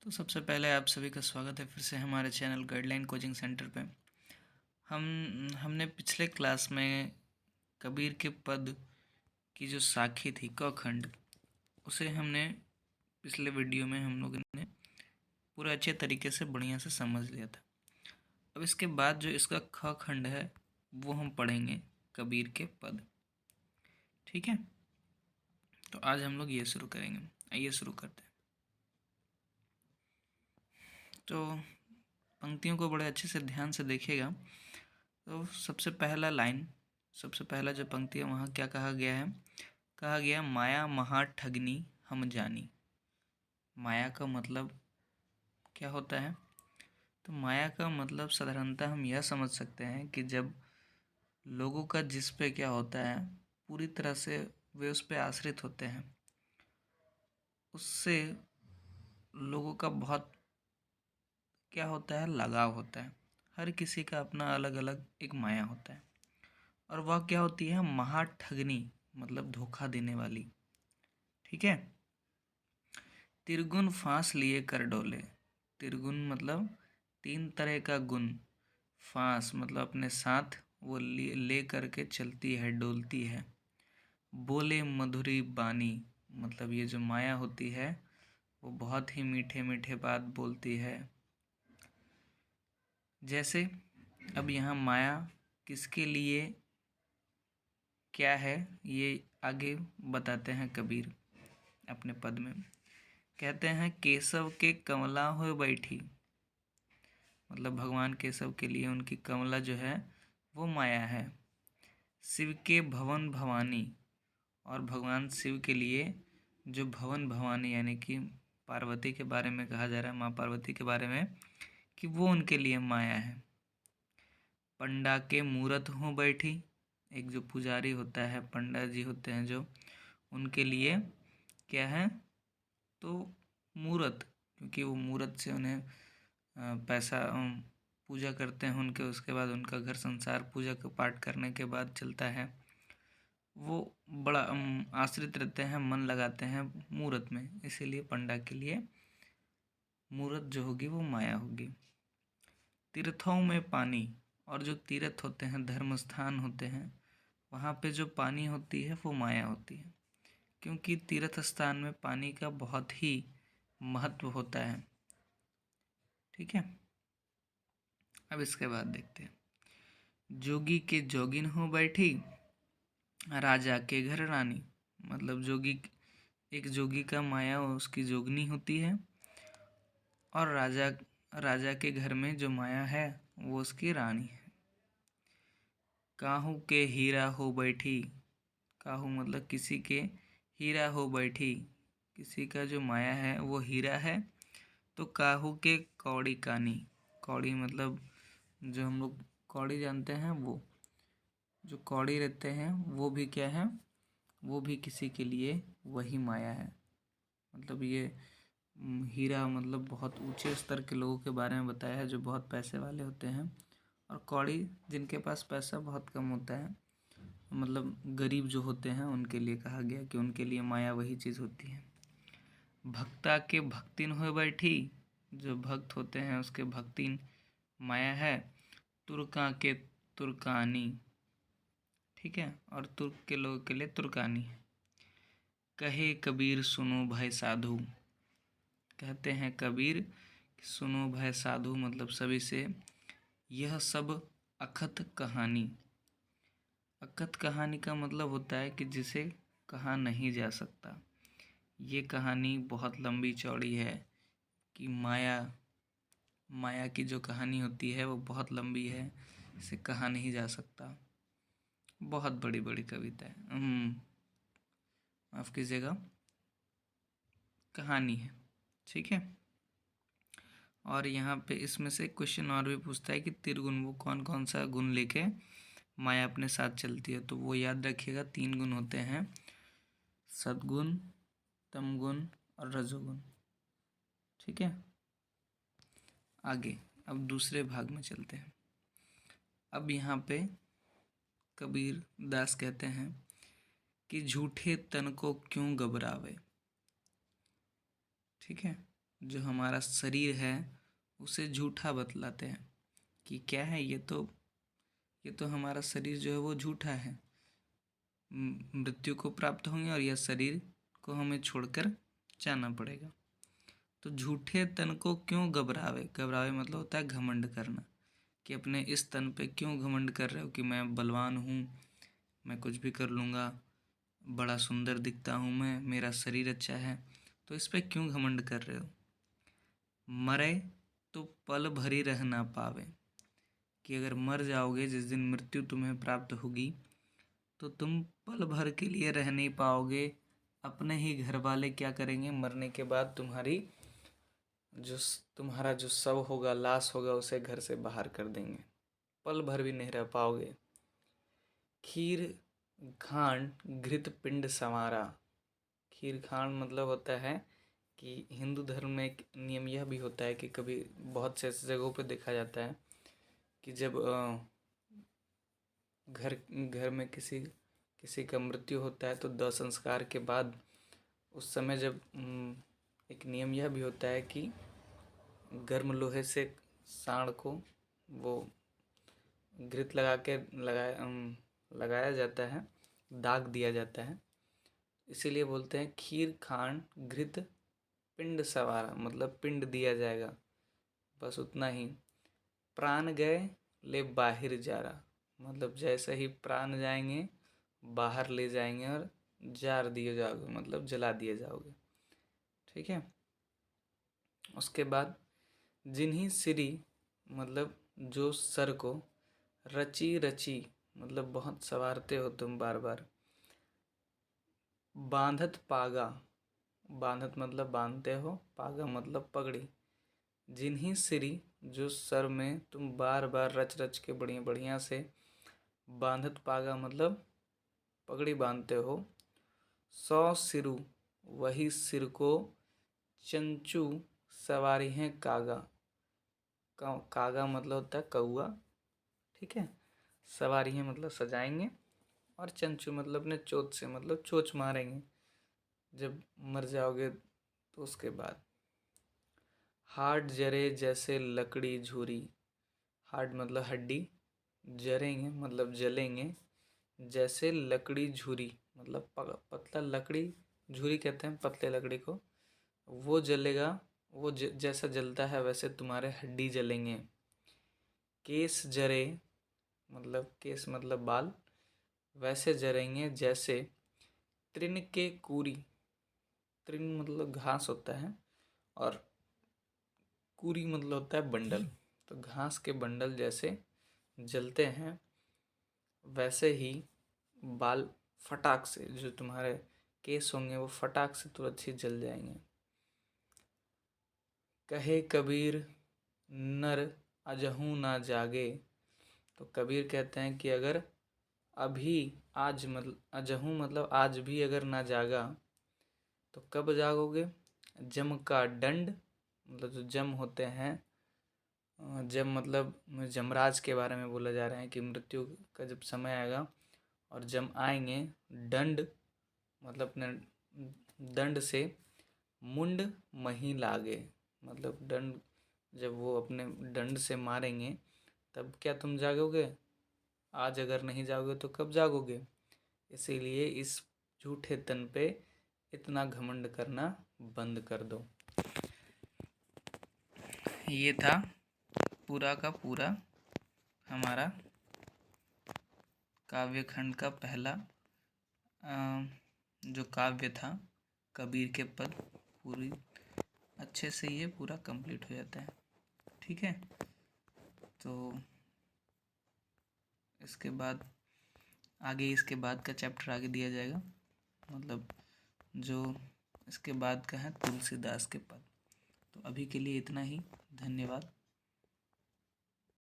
तो सबसे पहले आप सभी का स्वागत है फिर से हमारे चैनल गाइडलाइन कोचिंग सेंटर पे। हमने पिछले क्लास में कबीर के पद की जो साखी थी क खंड, उसे हमने पिछले वीडियो में हम लोगों ने पूरा अच्छे तरीके से बढ़िया से समझ लिया था। अब इसके बाद जो इसका ख खंड है वो हम पढ़ेंगे कबीर के पद। ठीक है, तो आज हम लोग ये शुरू करेंगे। आइए शुरू करते हैं। तो पंक्तियों को बड़े अच्छे से ध्यान से देखिएगा। तो सबसे पहला जो पंक्ति है वहाँ क्या कहा गया है? कहा गया माया महा ठगनी हम जानी। माया का मतलब क्या होता है? तो माया का मतलब साधारणतः हम यह समझ सकते हैं कि जब लोगों का जिस पे क्या होता है पूरी तरह से वे उस पे आश्रित होते हैं, उससे लोगों का बहुत क्या होता है, लगाव होता है। हर किसी का अपना अलग अलग एक माया होता है, और वह क्या होती है? महाठगनी, मतलब धोखा देने वाली। ठीक है। तिरगुन फांस लिए कर डोले। तिरगुन मतलब तीन तरह का गुण। फांस मतलब अपने साथ वो ले करके चलती है, डोलती है। बोले मधुरी बानी, मतलब ये जो माया होती है वो बहुत ही मीठे मीठे बात बोलती है। जैसे अब यहाँ माया किसके लिए क्या है ये आगे बताते हैं कबीर अपने पद में। कहते हैं केशव के कमला हो बैठी, मतलब भगवान केशव के लिए उनकी कमला जो है वो माया है। शिव के भवन भवानी, और भगवान शिव के लिए जो भवन भवानी यानी कि पार्वती के बारे में कहा जा रहा है, माँ पार्वती के बारे में, कि वो उनके लिए माया है। पंडा के मूरत हो बैठी, एक जो पुजारी होता है, पंडा जी होते हैं जो, उनके लिए क्या है? तो मूरत, क्योंकि वो मूरत से उन्हें पैसा पूजा करते हैं उनके, उसके बाद उनका घर संसार पूजा का पाठ करने के बाद चलता है। वो बड़ा आश्रित रहते हैं, मन लगाते हैं मूरत में, इसीलिए पंडा के लिए मूरत जो होगी वो माया होगी। तीर्थों में पानी, और जो तीर्थ होते हैं, धर्म स्थान होते हैं, वहाँ पे जो पानी होती है वो माया होती है, क्योंकि तीर्थ स्थान में पानी का बहुत ही महत्व होता है। ठीक है। अब इसके बाद देखते हैं। जोगी के जोगिन हो बैठी, राजा के घर रानी, मतलब एक जोगी का माया उसकी जोगनी होती है, और राजा के घर में जो माया है वो उसकी रानी है। काहू के हीरा हो बैठी, काहू मतलब किसी के हीरा हो बैठी, किसी का जो माया है वो हीरा है। तो काहू के कौड़ी कानी, कौड़ी मतलब जो हम लोग कौड़ी जानते हैं, वो जो कौड़ी रहते हैं वो भी क्या है? वो भी किसी के लिए वही माया है। मतलब ये हीरा मतलब बहुत ऊंचे स्तर के लोगों के बारे में बताया है जो बहुत पैसे वाले होते हैं, और कौड़ी जिनके पास पैसा बहुत कम होता है, मतलब गरीब जो होते हैं उनके लिए कहा गया कि उनके लिए माया वही चीज़ होती है। भक्ता के भक्तिन हो बैठी, जो भक्त होते हैं उसके भक्तिन माया है। तुर्का के तुर्कानी, ठीक है, और तुर्क के लोगों के लिए तुर्कानी। कहे कबीर सुनो भाई साधु, कहते हैं कबीर सुनो भाई साधु, मतलब सभी से यह सब अकथ कहानी। अकथ कहानी का मतलब होता है कि जिसे कहा नहीं जा सकता। ये कहानी बहुत लंबी चौड़ी है कि माया की जो कहानी होती है वो बहुत लंबी है, इसे कहा नहीं जा सकता। बहुत बड़ी बड़ी कविता है, माफ़ कीजिएगा, कहानी है। ठीक है। और यहाँ पे इसमें से क्वेश्चन और भी पूछता है कि त्रिगुण, वो कौन कौन सा गुण लेके माया अपने साथ चलती है? तो वो याद रखिएगा, 3 गुण होते हैं, सद्गुण, तमगुण और रजोगुण। ठीक है। आगे अब दूसरे भाग में चलते हैं। अब यहाँ पे कबीर दास कहते हैं कि झूठे तन को क्यों घबरावे। ठीक है, जो हमारा शरीर है उसे झूठा बतलाते हैं कि क्या है, ये तो हमारा शरीर जो है वो झूठा है, मृत्यु को प्राप्त होंगे और यह शरीर को हमें छोड़कर जाना पड़ेगा। तो झूठे तन को क्यों घबरावे, घबरावे मतलब होता है घमंड करना, कि अपने इस तन पे क्यों घमंड कर रहे हो कि मैं बलवान हूँ, मैं कुछ भी कर लूँगा, बड़ा सुंदर दिखता हूँ मैं, मेरा शरीर अच्छा है, तो इस पे क्यों घमंड कर रहे हो। मरे तो पल भरी रह ना पावे, कि अगर मर जाओगे, जिस दिन मृत्यु तुम्हें प्राप्त होगी, तो तुम पल भर के लिए रह नहीं पाओगे। अपने ही घर वाले क्या करेंगे, मरने के बाद तुम्हारा जो शव होगा, लाश होगा, उसे घर से बाहर कर देंगे, पल भर भी नहीं रह पाओगे। खीर खांड घृत पिंड संवारा, खीर खांड मतलब होता है कि हिंदू धर्म में एक नियम यह भी होता है कि कभी बहुत से ऐसी जगहों पर देखा जाता है कि जब घर में किसी का मृत्यु होता है तो दाह संस्कार के बाद उस समय जब एक नियम यह भी होता है कि गर्म लोहे से सांड को वो घृत लगाया जाता है, दाग दिया जाता है। इसीलिए बोलते हैं खीर खांड घृत पिंड सवारा, मतलब पिंड दिया जाएगा, बस उतना ही। प्राण गए ले बाहिर जारा, मतलब जैसे ही प्राण जाएंगे बाहर ले जाएंगे और जार दिए जाओगे, मतलब जला दिए जाओगे। ठीक है। उसके बाद जिन्हीं सिरी, मतलब जो सर को, रची रची मतलब बहुत सवारते हो तुम बार बार, बांधत पागा, बांधत मतलब बांधते हो, पागा मतलब पगड़ी, जिन्हीं सिरी जो सर में तुम बार बार रच रच के बढ़िया बढ़िया से, बांधत पागा मतलब पगड़ी बांधते हो, 100 सिरु वही सिर को, चंचू सवारी हैं कागा, कागा मतलब होता है कौआ। ठीक है। सवारी हैं मतलब सजाएंगे, और चंचू मतलब अपने चोट से मतलब चोच मारेंगे जब मर जाओगे तो उसके बाद। हाड जरे जैसे लकड़ी झूरी, हाड मतलब हड्डी, जरेंगे मतलब जलेंगे, जैसे लकड़ी झूरी मतलब पतला लकड़ी, झूरी कहते हैं पतले लकड़ी को, वो जलेगा, वो जैसा जलता है वैसे तुम्हारे हड्डी जलेंगे। केस जरे मतलब केस मतलब बाल, वैसे जरेंगे जैसे तृण के कूरी, तृण मतलब घास होता है, और कूरी मतलब होता है बंडल, तो घास के बंडल जैसे जलते हैं, वैसे ही बाल फटाक से, जो तुम्हारे केस होंगे वो फटाक से तुरंत ही जल जाएंगे। कहे कबीर नर अजहू ना जागे, तो कबीर कहते हैं कि अगर अभी आज मतलब अजहू मतलब आज भी अगर ना जागा तो कब जागोगे। जम का दंड मतलब जो जम होते हैं, जम मतलब जमराज के बारे में बोला जा रहा है कि मृत्यु का जब समय आएगा और जम आएंगे, दंड मतलब अपने दंड से, मुंड मही लागे मतलब दंड, जब वो अपने दंड से मारेंगे तब क्या तुम जागोगे, आज अगर नहीं जाओगे तो कब जागोगे। इसीलिए इस झूठे तन पे इतना घमंड करना बंद कर दो। ये था पूरा का पूरा हमारा काव्यखंड का पहला जो काव्य था, कबीर के पद, पूरी अच्छे से ये पूरा कंप्लीट हो जाता है। ठीक है। तो इसके बाद आगे, इसके बाद का चैप्टर आगे दिया जाएगा, मतलब जो इसके बाद का है तुलसीदास के पद। तो अभी के लिए इतना ही, धन्यवाद।